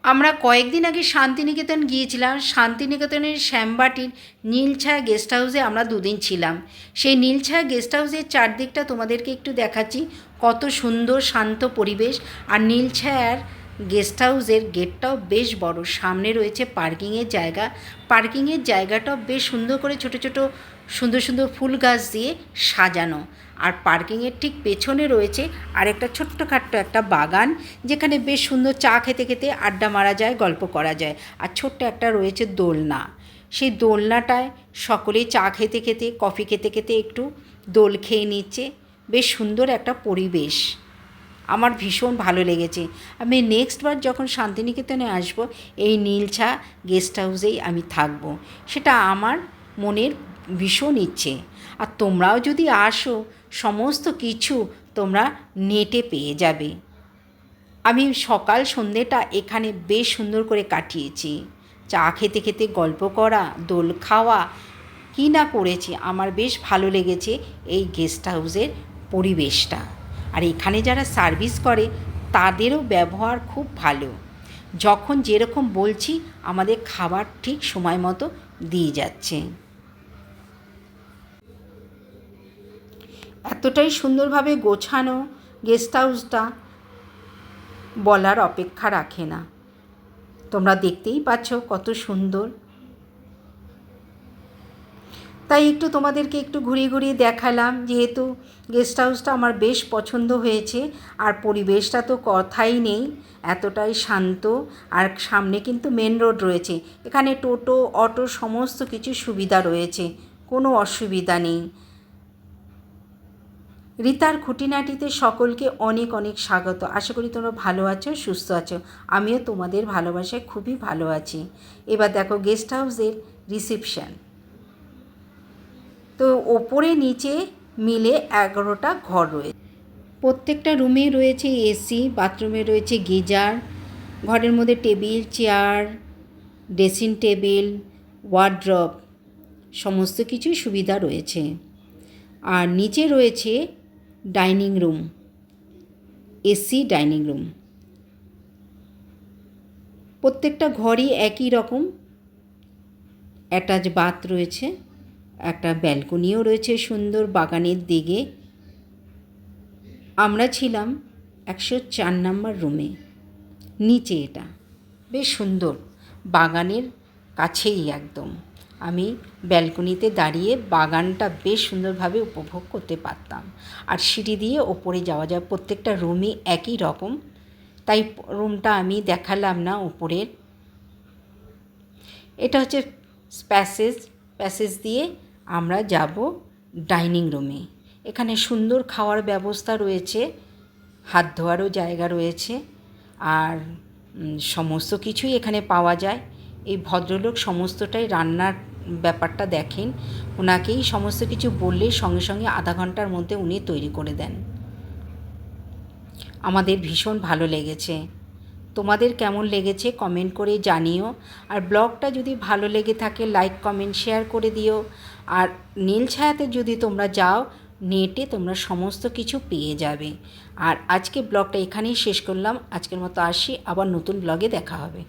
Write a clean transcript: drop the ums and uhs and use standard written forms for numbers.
আমরা কয়েকদিন আগে শান্তিনিকেতন গিয়েছিলাম। শান্তিনিকেতনের শ্যামবাটির নীলছায়া গেস্ট হাউসে আমরা দুদিন ছিলাম। সেই নীলছায়া গেস্ট হাউসের চারদিকটা তোমাদেরকে একটু দেখাচ্ছি। কত সুন্দর শান্ত পরিবেশ। আর নীলছায়ার গেস্ট হাউসের গেটটাও বেশ বড়। সামনে রয়েছে পার্কিংয়ের জায়গা। পার্কিংয়ের জায়গাটাও বেশ সুন্দর করে ছোট ছোট সুন্দর সুন্দর ফুল গাছ দিয়ে সাজানো। আর পার্কিংয়ের ঠিক পেছনে রয়েছে আরেকটা ছোট্টখাট্ট একটা বাগান, যেখানে বেশ সুন্দর চা খেতে খেতে আড্ডা মারা যায়, গল্প করা যায়। আর ছোট্ট একটা রয়েছে দোলনা। সেই দোলনাটায় সকলেই চা খেতে খেতে, কফি খেতে খেতে একটু দোল খেয়ে নিচ্ছে। বেশ সুন্দর একটা পরিবেশ, আমার ভীষণ ভালো লেগেছে। আমি নেক্সটবার যখন শান্তিনিকেতনে আসব, এই নীলছায়া গেস্ট হাউসেই আমি থাকব, সেটা আমার মনের ভীষণ ইচ্ছে। আর তোমরাও যদি আসো, সমস্ত কিছু তোমরা নেটে পেয়ে যাবে। আমি সকাল সন্ধ্যেটা এখানে বেশ সুন্দর করে কাটিয়েছি। চা খেতে খেতে গল্প করা, দোল খাওয়া, কী না করেছি। আমার বেশ ভালো লেগেছে এই গেস্ট হাউসের পরিবেশটা। আর এখানে যারা সার্ভিস করে তাদেরও ব্যবহার খুব ভালো। যখন যেরকম বলছি আমাদের খাবার ঠিক সময় মতো দিয়ে যাচ্ছে। এতটাই সুন্দরভাবে গোছানো গেস্ট হাউসটা বলার অপেক্ষা রাখে না। তোমরা দেখতেই পাচ্ছ কত সুন্দর। তাই একটু তোমাদেরকে একটু ঘুরিয়ে ঘুরিয়ে দেখালাম, যেহেতু গেস্ট হাউসটা আমার বেশ পছন্দ হয়েছে। আর পরিবেশটা তো কথাই নেই, এতটাই শান্ত। আর সামনে কিন্তু মেন রোড রয়েছে। এখানে টোটো, অটো সমস্ত কিছু সুবিধা রয়েছে, কোনো অসুবিধা নেই। রিতার খুঁটিনাটিতে সকলকে অনেক অনেক স্বাগত। আশা করি তোমরা ভালো আছো, সুস্থ আছো। আমিও তোমাদের ভালোবাসায় খুবই ভালো আছি। এবার দেখো গেস্ট হাউসের রিসেপশন। তো ওপরে নিচে মিলে 11টা ঘর রয়েছে। প্রত্যেকটা রুমে রয়েছে এসি, বাথরুমে রয়েছে গিজার, ঘরের মধ্যে table, chair, dressing table, wardrobe, সমস্ত কিছুই সুবিধা রয়েছে। আর নিচে রয়েছে dining room, AC dining room. প্রত্যেকটা ঘরই একই রকম অ্যাটাচ বাথ রয়েছে। একটা ব্যালকনিও রয়েছে সুন্দর বাগানের দিকে। আমরা ছিলাম 104 নম্বর রুমে, নিচে। এটা বেশ সুন্দর, বাগানের কাছেই একদম। আমি ব্যালকনিতে দাঁড়িয়ে বাগানটা বেশ সুন্দরভাবে উপভোগ করতে পারতাম। আর সিঁড়ি দিয়ে ওপরে যাওয়া যায়। প্রত্যেকটা রুমই একই রকম, তাই রুমটা আমি দেখালাম না ওপরের। এটা হচ্ছে প্যাসেজ দিয়ে আমরা যাব ডাইনিং রুমে। এখানে সুন্দর খাওয়ার ব্যবস্থা রয়েছে, হাত ধোয়ারও জায়গা রয়েছে। আর সমস্ত কিছুই এখানে পাওয়া যায়। এই ভদ্রলোক সমস্তটাই রান্নার ব্যাপারটা দেখেন। ওনাকেই সমস্ত কিছু বললে সঙ্গে সঙ্গে আধা ঘন্টার মধ্যে উনি তৈরি করে দেন। আমাদের ভীষণ ভালো লেগেছে। তোমাদের কেমন লেগেছে কমেন্ট করে জানিও। আর ব্লগটা যদি ভালো লেগে থাকে লাইক, কমেন্ট, শেয়ার করে দিও। আর নীলছায়াতে যদি তোমরা যাও, নেটে তোমরা সমস্ত কিছু পেয়ে যাবে। আর আজকে ব্লগটা এখানেই শেষ করলাম। আজকের মতো আসি, আবার নতুন ব্লগে দেখা হবে।